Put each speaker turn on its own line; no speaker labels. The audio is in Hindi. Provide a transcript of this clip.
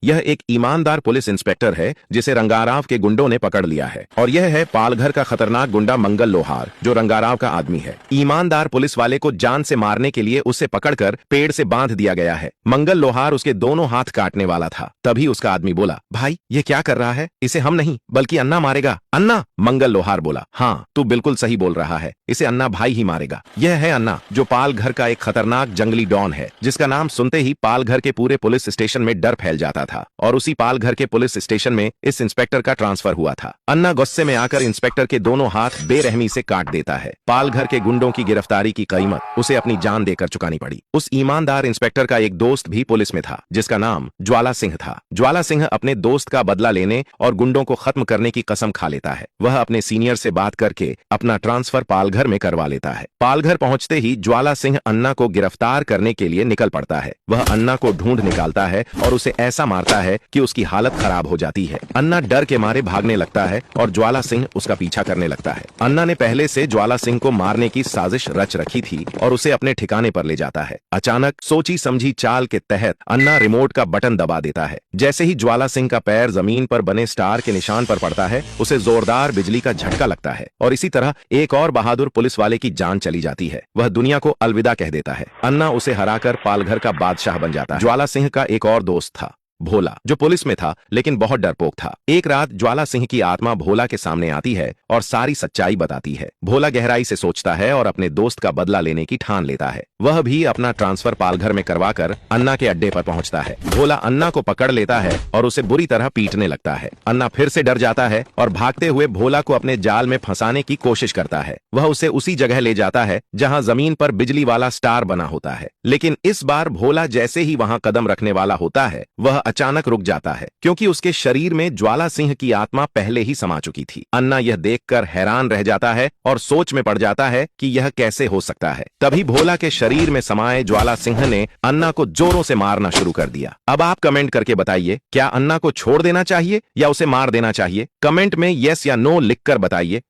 यह एक ईमानदार पुलिस इंस्पेक्टर है जिसे रंगाराव के गुंडों ने पकड़ लिया है। और यह है पालघर का खतरनाक गुंडा मंगल लोहार, जो रंगाराव का आदमी है। ईमानदार पुलिस वाले को जान से मारने के लिए उसे पकड़कर पेड़ से बांध दिया गया है। मंगल लोहार उसके दोनों हाथ काटने वाला था। तभी उसका आदमी बोला, भाई ये क्या कर रहा है? इसे हम नहीं बल्कि अन्ना मारेगा। अन्ना? मंगल लोहार बोला, हाँ तू बिल्कुल सही बोल रहा है, इसे अन्ना भाई ही मारेगा। यह है अन्ना, जो पालघर का एक खतरनाक जंगली डॉन है, जिसका नाम सुनते ही पालघर के पूरे पुलिस स्टेशन में डर फैल जाता था। और उसी पालघर के पुलिस स्टेशन में इस इंस्पेक्टर का ट्रांसफर हुआ था। अन्ना गुस्से में आकर इंस्पेक्टर के दोनों हाथ बेरहमी से काट देता है। पालघर के गुंडों की गिरफ्तारी की कीमत उसे अपनी जान देकर चुकानी पड़ी। उस ईमानदार इंस्पेक्टर का एक दोस्त भी पुलिस में था, जिसका नाम ज्वाला सिंह था। ज्वाला सिंह अपने दोस्त का बदला लेने और गुंडों को खत्म करने की कसम खा लेता है। वह अपने सीनियर से बात करके अपना ट्रांसफर पालघर में करवा लेता है। पालघर पहुंचते ही ज्वाला सिंह अन्ना को गिरफ्तार करने के लिए निकल पड़ता है। वह अन्ना को ढूंढ निकालता है और उसे ऐसा मारता है कि उसकी हालत खराब हो जाती है। अन्ना डर के मारे भागने लगता है और ज्वाला सिंह उसका पीछा करने लगता है। अन्ना ने पहले से ज्वाला सिंह को मारने की साजिश रच रखी थी और उसे अपने ठिकाने पर ले जाता है। अचानक सोची समझी चाल के तहत अन्ना रिमोट का बटन दबा देता है। जैसे ही ज्वाला सिंह का पैर जमीन पर बने स्टार के निशान पर पड़ता है, उसे जोरदार बिजली का झटका लगता है और इसी तरह एक और बहादुर पुलिस वाले की जान चली जाती है। वह दुनिया को अलविदा कह देता है। अन्ना उसे हराकर पालघर का बादशाह बन जाता है। ज्वाला सिंह का एक और दोस्त था, भोला, जो पुलिस में था लेकिन बहुत डरपोक था। एक रात ज्वाला सिंह की आत्मा भोला के सामने आती है और सारी सच्चाई बताती है। भोला गहराई से सोचता है और अपने दोस्त का बदला लेने की ठान लेता है। वह भी अपना ट्रांसफर पालघर में करवाकर अन्ना के अड्डे पर पहुंचता है। भोला अन्ना को पकड़ लेता है और उसे बुरी तरह पीटने लगता है। अन्ना फिर से डर जाता है और भागते हुए भोला को अपने जाल में फंसाने की कोशिश करता है। वह उसे उसी जगह ले जाता है जहां जमीन पर बिजली वाला स्टार बना होता है। लेकिन इस बार भोला जैसे ही वहां कदम रखने वाला होता है, वह अचानक रुक जाता है, क्योंकि उसके शरीर में ज्वाला सिंह की आत्मा पहले ही समा चुकी थी। अन्ना यह देखकर हैरान रह जाता है और सोच में पड़ जाता है कि यह कैसे हो सकता है। तभी भोला के शरीर में समाये ज्वाला सिंह ने अन्ना को जोरों से मारना शुरू कर दिया। अब आप कमेंट करके बताइए, क्या अन्ना को छोड़ देना चाहिए या उसे मार देना चाहिए? कमेंट में यस या नो लिखकर बताइए।